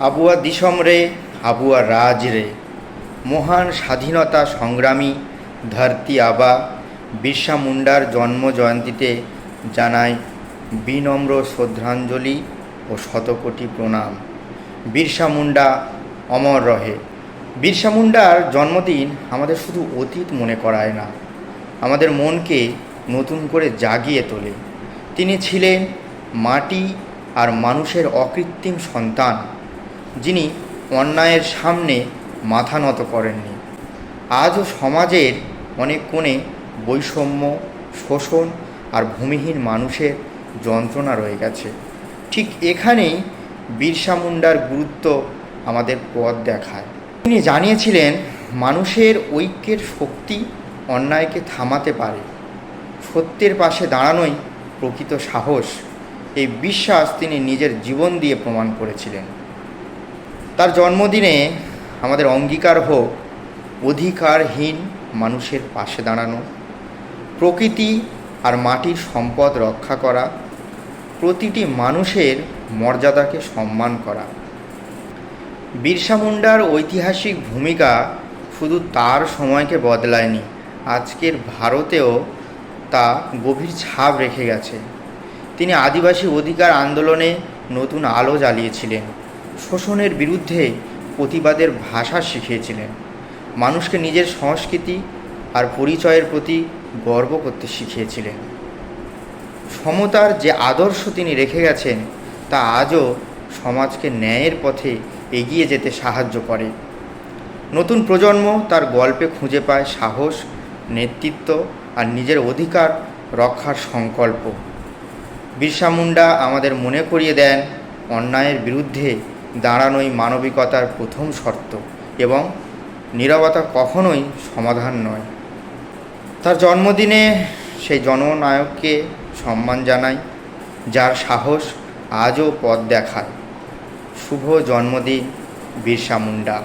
আবুয়া দিসম রে, আবুয়া রাজ রে, মহান স্বাধীনতা সংগ্রামী ধরতি আবা বিরসা মুন্ডার জন্ম জয়ন্তীতে জানাই বিনম্র শ্রদ্ধাঞ্জলি ও শতকোটি প্রণাম। বিরসা মুন্ডা অমর রহে। বিরসা মুন্ডার জন্মদিন আমাদের শুধু অতীত মনে করায় না, আমাদের মনকে নতুন করে জাগিয়ে তোলে। তিনি ছিলেন মাটি আর মানুষের অকৃত্রিম সন্তান, যিনি অন্যায়ের সামনে মাথা নত করেননি। আজও সমাজের অনেক কোণে বৈষম্য, শোষণ আর ভূমিহীন মানুষের যন্ত্রণা রয়ে গেছে। ঠিক এখানেই বিরসা মুন্ডার গুরুত্ব আমাদের পথ দেখায়। তিনি জানিয়েছিলেন, মানুষের ঐক্যের শক্তি অন্যায়কে থামাতে পারে, সত্যের পাশে দাঁড়ানোই প্রকৃত সাহস। এই বিশ্বাস তিনি নিজের জীবন দিয়ে প্রমাণ করেছিলেন। তার জন্মদিনে আমাদের অঙ্গীকার হোক অধিকারহীন মানুষের পাশে দাঁড়ানো, প্রকৃতি আর মাটির সম্পদ রক্ষা করা, প্রতিটি মানুষের মর্যাদাকে সম্মান করা। বিরসা মুন্ডার ঐতিহাসিক ভূমিকা শুধু তার সময়কে বদলায়নি, আজকের ভারতেও তা গভীর ছাপ রেখে গেছে। তিনি আদিবাসী অধিকার আন্দোলনে নতুন আলো জ্বালিয়েছিলেন, শোষণের বিরুদ্ধে প্রতিবাদের ভাষা শিখিয়েছিলেন, মানুষকে নিজের সংস্কৃতি আর পরিচয়ের প্রতি গর্ব করতে শিখিয়েছিলেন। সমতার যে আদর্শ তিনি রেখে গেছেন তা আজও সমাজকে ন্যায়ের পথে এগিয়ে যেতে সাহায্য করে। নতুন প্রজন্ম তার গল্পে খুঁজে পায় সাহস, নেতৃত্ব আর নিজের অধিকার রক্ষার সংকল্প। বিরসা মুন্ডা আমাদের মনে করিয়ে দেন, অন্যায়ের বিরুদ্ধে দাঁড়ানোই মানবিকতার প্রথম শর্ত এবং নীরবতা কখনোই সমাধান নয়। তার জন্মদিনে সেই জননায়ককে সম্মান জানাই, যার সাহস আজও পথ দেখায়। শুভ জন্মদিন বিরসা মুন্ডা।